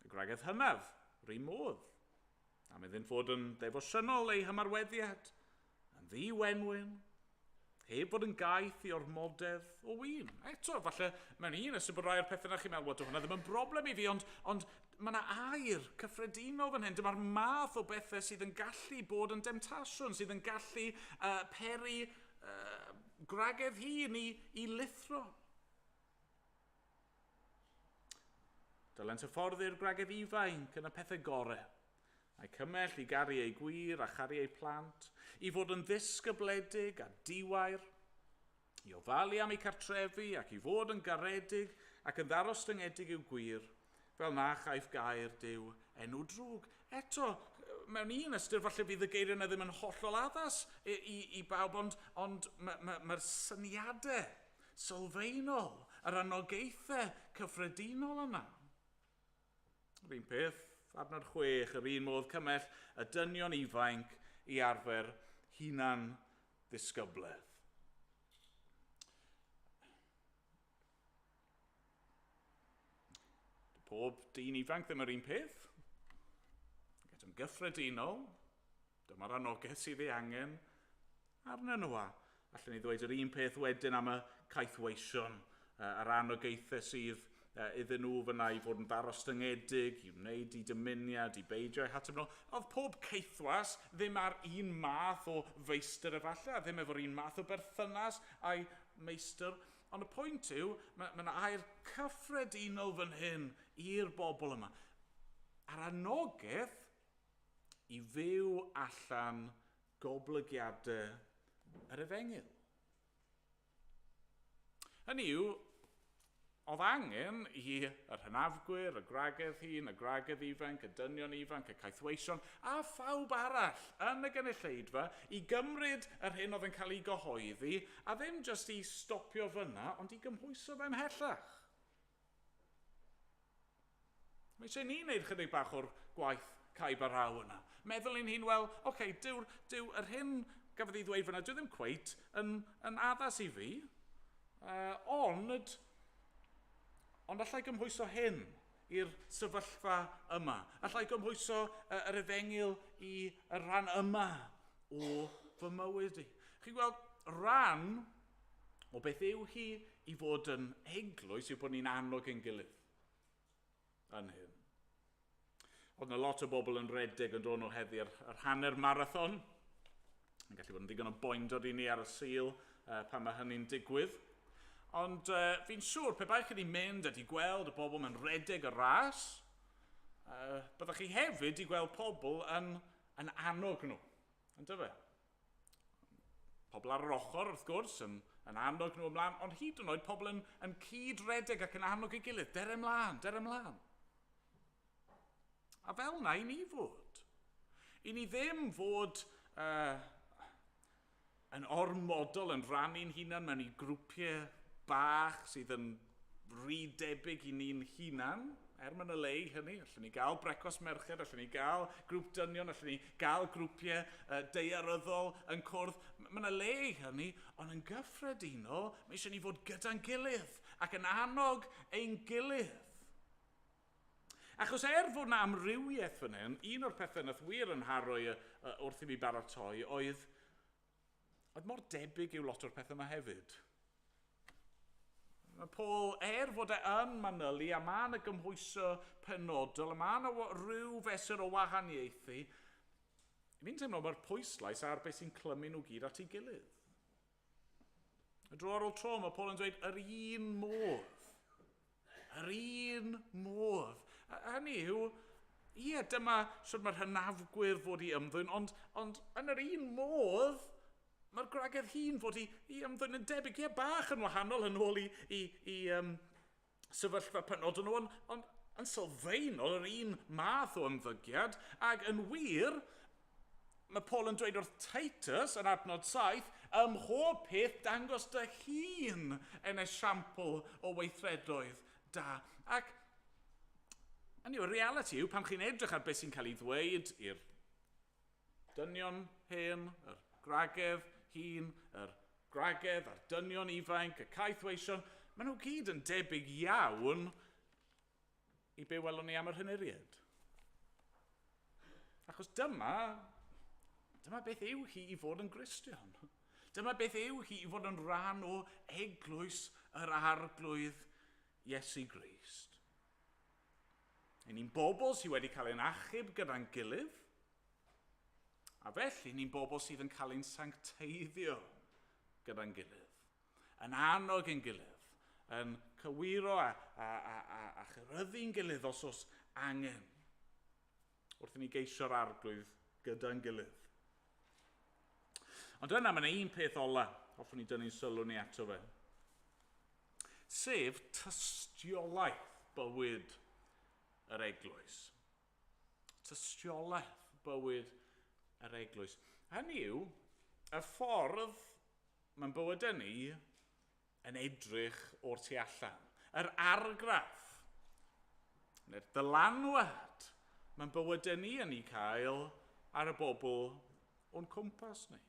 Y gwragedd hynaf, rhy modd, am iddyn fod yn ddefosiynol ei hymarweddiad, yn ddiwenwyn, heb fod yn gaeth i ormodedd o win. Eto, falle, mewn un ysbryd bod rai o'r pethau yna chi'n meddwl, hwnna ddim yn broblem i fi, ond mae yna air cyffredinol fan hyn. Dyma'r math o bethau sydd yn gallu bod yn demtasiwn, sydd yn gallu peri gwragedd hun i lithro. Dylent hyfforddi'r gwragedd ifanc yn y pethau gorau, a'i cymell i garu ei gwir a charu ei plant, i fod yn ddisgybledig a diwair, i ofalu am ei cartrefi ac i fod yn garedig ac yn ddarostyngedig i'w gwir, fel na chaiff gair Duw enw drwg. Eto, mewn un ystyr falle fydd y geiriau yna ddim yn hollol addas i bawb, ond mae'r syniadau sylfaenol, yr anogaethau cyffredinol yna. Yr un peth, adnod 6, yr un modd cymell y dynion ifanc i arfer hunan ddisgybledd. Pob dyn ifanc ddim yr un peth. Yn gyffredinol, dyma'r anogaeth sydd ei angen arnyn nhw. Allen ni ddweud yr un peth wedyn am y caethweision, yr anogaethau sydd iddyn nhw fyna i fod yn ddarostyngedig, i wneud i dymuniad, i beidio eu hateb nhw. Oedd pob ceithwas ddim ar un math o feistr efallai, ddim efo'r un math o berthynas a'i meistr. Ond y pwynt yw, mae yna air cyffredinol fan hyn i'r bobl yma. A'r anogaeth i fyw allan goblygiadau yr efengyl. Hynny yw, oedd angen i yr hynafgwyr, y gwragedd hun, y gwragedd ifanc, y dynion ifanc, y caethweision, a phawb arall yn y gynulleidfa i gymryd yr hyn oedd yn cael ei gyhoeddi, a ddim jyst i stopio fyna, ond i gymhwyso fe ymhellach. Mae eisiau ni wneud chydig bach o'r gwaith caib a raw yna. Meddwl i'n hun, wel, dyw yr hyn gafodd ei ddweud fyna, dyw ddim cweit yn addas i fi, ond allai gymhwyso hyn i'r sefyllfa yma. Allai gymhwyso yr efengyl i y rhan yma o fy mywyd i. Chi'n gweld, rhan o beth yw hi i fod yn eglwys yw bod ni'n annog ein gilydd yn hyn. Oedd yna lot o bobl yn redeg yn dod nhw heddi yr hanner marathon. Yn gallu bod yn ddigon o boindod i ni ar y sil pan mae hynny'n digwydd. Ond fi'n siŵr, pe bai chi wedi mynd a di gweld y bobl mewn redeg y ras, byddwch chi hefyd i gweld pobl yn annog nhw. Yn dyfa? Pobl ar yr ochr, wrth gwrs, yn annog nhw ymlaen, ond hyd yn oed pobl yn cyd-redeg ac yn annog ei gilydd. Der ymlaen, der ymlaen. A fel na i ni fod. I ni ddim fod yn ormodol yn rannu'n hunan mewn i grwpiau bach sydd yn rhy debyg i ni'n hunan, mae'n y le i hynny. Allwn ni gael brecwast merched, allwn ni gael grŵp dynion, allwn ni gael grwpiau daearyddol yn cwrdd. Mae'n y le i hynny, ond yn gyffredinol, mae eisiau ni fod gyda'n gilydd ac yn annog ein gilydd. Achos fod na amrywiaeth fan hyn, un o'r pethau nath wir yn haroi wrth i mi baratoi oedd mor debyg yw lot o'r pethau yma hefyd. Mae Paul, fod yn manylu, a mae yna gymhwyso penodol, a mae yna rhyw fesur o wahaniaethu, fi'n teimlo mae'r pwyslais ar beth sy'n clymu nhw gyd at ei gilydd. Y dro ar ôl tro, mae Paul yn dweud, yr un modd. Yr un modd. Hynny yw, dyma sydd mae'r hynafgwyr fod i ymddwyn, ond yn yr un modd, mae'r gwragedd hun fod i ymddwyn yn debyg, bach yn wahanol yn ôl i sefyllfa penodol nhw, ond yn sylfaenol yr un math o ymddygiad, ac yn wir, mae Paul yn dweud wrth Titus yn adnod 7, ym mhob peth dangos dy hun yn esiampl o weithredoedd da. Ac y reality yw, pan chi'n edrych ar beth sy'n cael ei ddweud i'r dynion hen, yr gwragedd hun, yr gwragedd a'r dynion ifanc, y caethweision, maen nhw gyd yn debyg iawn i be welwn ni am yr hyneriad. Achos dyma beth yw hi i fod yn Gristion. Dyma beth yw hi i fod yn rhan o eglwys yr arglwydd Iesu Grist. Ni'n bobl sydd wedi cael ein achub gyda'n gilydd, a felly ni'n bobl sydd yn cael ein sancteiddio gyda'n gilydd, yn annog ein gilydd, yn cywiro a chyryddu'n gilydd os oes angen, wrth i ni geisio'r arglwydd gyda'n gilydd. Ond yna mae'n un peth ola, hoffwn ni dynnu'n sylw ni ato fe, sef tystiolaeth bywyd yr eglwys. Tystiolaeth bywyd yr eglwys. Hynny yw, y ffordd mae'n bywydau ni yn edrych o'r tu allan. Yr argraff, neu'r dylanwad mae'n bywydau ni yn ei cael ar y bobl o'n cwmpas ni.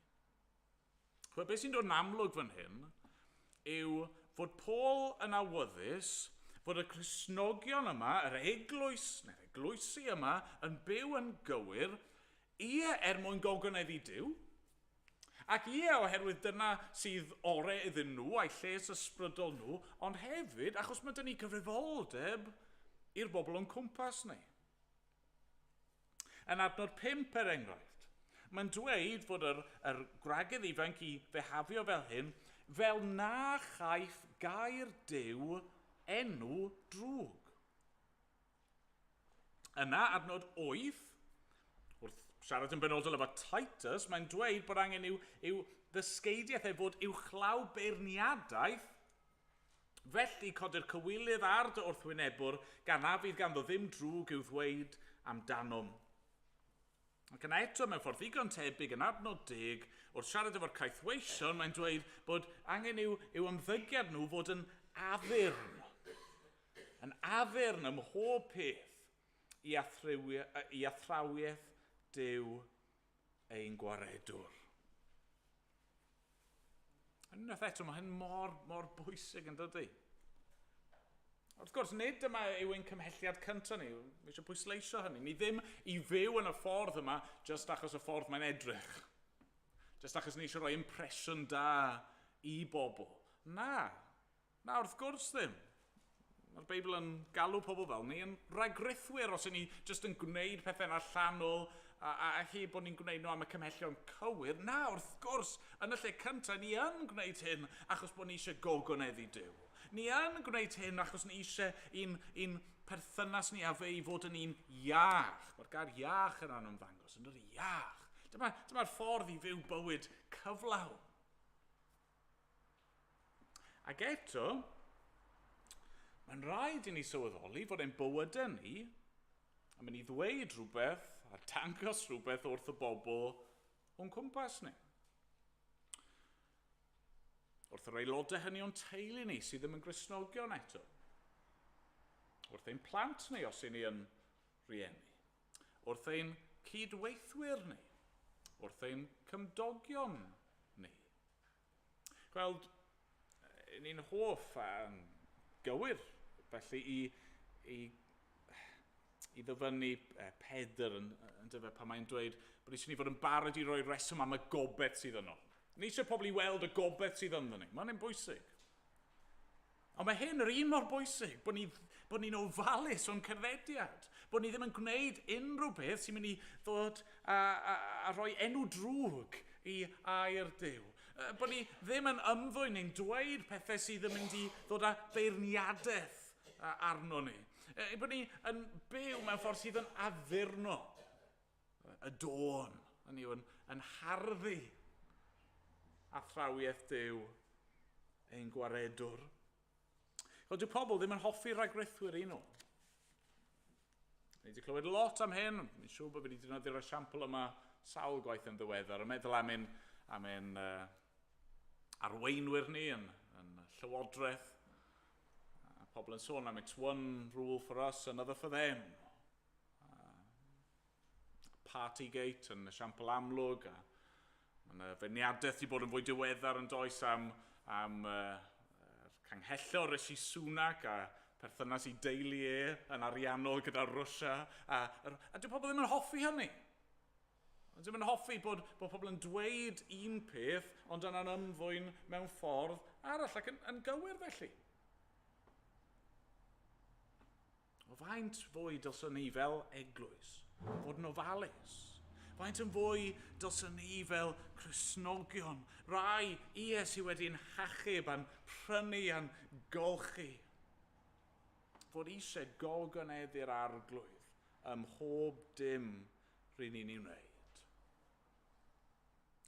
Beth sy'n dod yn amlwg fan hyn yw fod Paul yn awyddus fod y Cristnogion yma, yr eglwys, neu'r eglwysi yma, yn byw yn gywir, mwyn gogoneddu Duw, ac oherwydd dyna sydd orau iddyn nhw, a'i lles ysbrydol nhw, ond hefyd, achos mae dyn ni gyfrifoldeb i'r bobl o'n cwmpas ni. Yn adnod 5 enghraifft, mae'n dweud fod yr gwragedd ifanc i fehafio fel hyn, fel na chaiff gair Duw enw drwg. Yna, adnod 8, wrth siarad yn benodol efo Titus, mae'n dweud bod angen i'w ddysgeidiaeth fod uwchlaw beirniadaeth, felly codi'r cywilydd ar dy wrthwynebwr gan na fydd ganddo ddim drwg i'w ddweud amdanom. Ac yna eto mewn ffordd ddigon tebyg yn adnod 10, wrth siarad efo'r caethweision, mae'n dweud bod angen i'w ymddygiad nhw fod yn addurn. Yn addurn ym mhob peth i athrawiaeth Duw ein gwaredwr. Unwaith eto, mae hyn mor bwysig yn dydy. Wrth gwrs, nid yma yw ein cymhelliad cyntaf ni. Mi eisiau pwysleisio hynny. Ni ddim i fyw yn y ffordd yma just achos y ffordd mae'n edrych. Just achos ni eisiau rhoi impresiwn da i bobl. Na, wrth gwrs ddim. Mae'r Beibl yn galw pobl fel ni yn ragrythwyr os y'n ni just yn gwneud pethau'n allanol a hi bod ni'n gwneud nhw am y cymhellion cywir. Na, wrth gwrs, yn y lle cyntaf, ni yn gwneud hyn achos bod ni eisiau gogoneddu Duw. Ni yn gwneud hyn achos ni eisiau un perthynas ni a fe i fod yn un iach. Mae'r gair iach yn ymddangos, yn yr iach. Dyma'r ffordd i fyw bywyd cyflawn. Ac eto, mae'n rhaid i ni sylweddoli fod ein bywydau ni yn mynd i ddweud rhywbeth a dangos rhywbeth wrth y bobl o'n cwmpas ni. Wrth yr aelodau hynny o'n teulu ni sydd ddim yn Gristnogion eto. Wrth ein plant ni os y'n ni yn rieni. Wrth ein cydweithwyr ni. Wrth ein cymdogion ni. Gweld, ni'n hoff a'n gywir felly i ddyfynnu Pedr yn dyfa pan mae'n dweud bod eisiau ni fod yn barod i roi reswm am y gobeth sydd yno. Ni eisiau pobl i weld y gobeth sydd ynddo ni. Mae'n bwysig. Ond mae hyn yr un mor bwysig, bod ni'n ofalus o'n cerddediad, bod ni ddim yn gwneud unrhyw beth sy'n mynd i ddod a rhoi enw drwg i air Duw. Bod ni ddim yn ymddwyn neu'n dweud pethau sydd yn mynd i ddod â beirniadaeth arno ni. Bod ni yn byw mewn ffordd sydd yn addurno y dôn, yn harddu athrawiaeth Duw ein gwaredwr. Dyw pobl ddim yn hoffi rhagrithwyr un nhw. Ni wedi clywed lot am hyn. Ni'n siŵr bod wedi defnyddio'r esiampl yma sawl gwaith yn ddiweddar. Yn meddwl am ein arweinwyr ni yn llywodraeth. Pobl yn sôn am it's one rule for us, another for them. Partygate yn esiampl amlwg. Mae feirniadaeth wedi bod yn fwy diweddar yn does am Canghellor Rishi Sunak a perthynas i deulu yn ariannol gyda Rwsia. A dyw pobl ddim yn hoffi hynny. Ddim yn hoffi bod pobl yn dweud un peth ond yn ymddwyn mewn ffordd arall ac yn gywir felly. O faint fwy dylswn ni fel eglwys fod yn ofalus. Faint yn fwy dylswn ni fel Cristnogion, rai sydd wedi'n hachub a'n prynu a'n golchi. Fod eisiau golgoneddu'r arglwydd ym mhob dim rydyn ni'n ei wneud.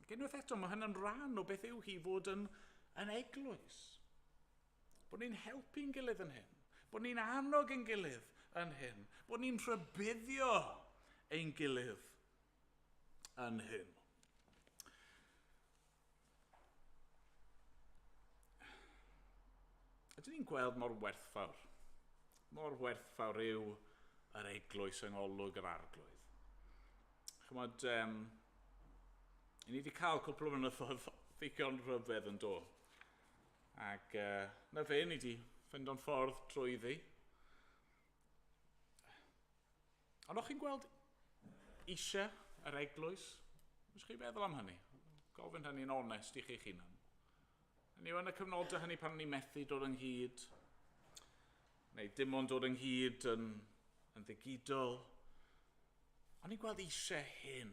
Ac unwaith eto, mae hyn yn rhan o beth yw hi fod yn eglwys. Bod ni'n helpu'n gilydd yn hyn. Bod ni'n annog yn gilydd yn hyn. Bod ni'n rhybuddio ein gilydd yn hyn. Ydyn ni'n gweld mor werthfawr? Mor werthfawr yw yr eglwys yng ngolwg yr arglwydd. Chymod, ni wedi cael cwpl o mynyddoedd ddigon rhyfedd yn do. Ac na fe, ni wedi fynd o'n ffordd trwyddi. Ond o'ch chi'n gweld eisiau yr eglwys? Ys chi feddwl am hynny? Gofyn hynny'n onest i chi'ch hunan. Hynny yw yn y cyfnodau hynny pan ni'n methu dod ynghyd, neu dim ond dod ynghyd yn ddigidol. Ond ni'n gweld eisiau hyn.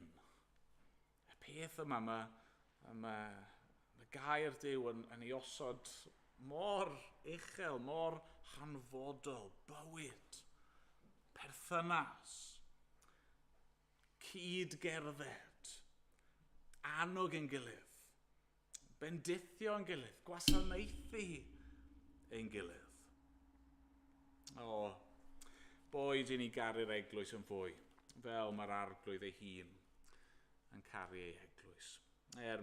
Y peth yma, y gair Duw yn ei osod mor uchel, mor hanfodol, bywyd, perthynas, cydgerdded, annog yn gilydd, bendithio yn gilydd, gwasanaethu ein gilydd. Boed i ni garu'r eglwys yn fwy, fel mae'r arglwydd ei hun yn caru ei eglwys,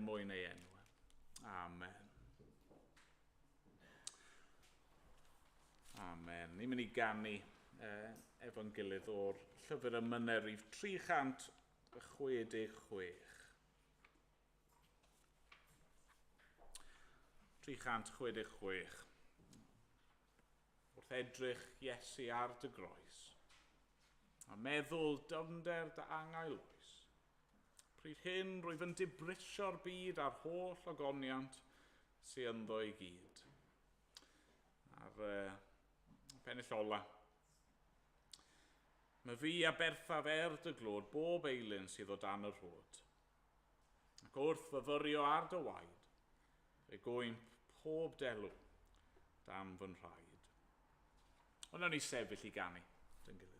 mwyn ei enw. Amen. Amen. Ni'n mynd i ganu efo'n gilydd o'r llyfr Emyr rhif 366. 366. Wrth edrych Iesu ar dy groes, a meddwl dyfnder dy angael oes. Pryd hyn rwyf yn dibrisio'r byd a'r holl ogoniant sy'n ynddo i gyd. A'r pennill ola. Mae fi a berthaf dy glod bob eilyn sydd o dan y rhod. Ac wrth fyfyrio ar dy waed, fe gwymp pob delw dan fy nhraed. Ond nawn ni sefyll i ganu, dyn gilydd.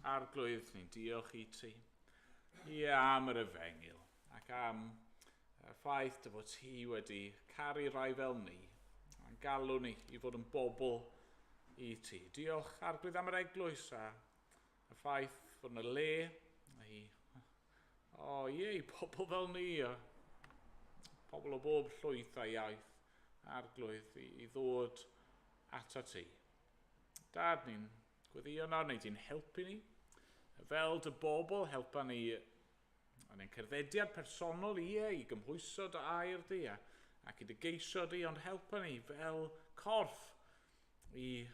Arglwydd, ni'n diolch i ti. Am yr efengil, ac am y ffaith dy fod ti wedi caru rai fel ni, a'n galw ni i fod yn bobl i ti. Diolch, Arglwydd, am yr eglwys a y ffaith fod yn y le i pobl fel ni, pobl o bob llwyth a iaith, Arglwydd, i ddod ata ti. Dad, ni'n gweddio nawr, neu di'n helpu ni. Fel dy bobl, helpa ni yn ein cerddediad personol i gymhwyso dy air di ac i dy geisio di, ond helpa ni fel corff i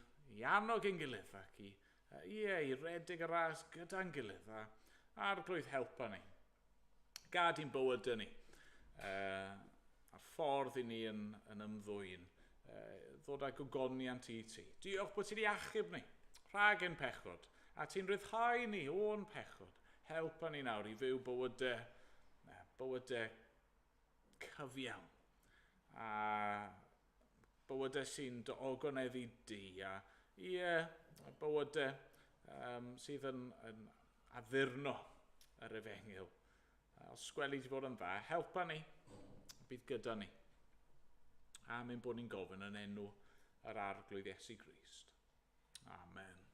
annog ein gilydd ac i redig y ras gyda'n gilydd. Arglwydd, helpa ni. Gad i'n bywydau ni. A'r ffordd i ni yn ymddwyn. Ddod â gogoniant i ti. Diolch bod ti wedi achub ni rhag ein pechod, a ti'n rhyddhau ni o'n pechod. Helpa ni nawr i fyw bywydau cyfiawn, a bywydau sy'n dy ogoneddu di, a bywydau sydd yn addurno yr efengil. Os gweli ti fod yn dda, helpa ni, bydd gyda ni. Am ein bod ni'n gofyn yn enw yr Arglwydd Iesu Grist. Amen.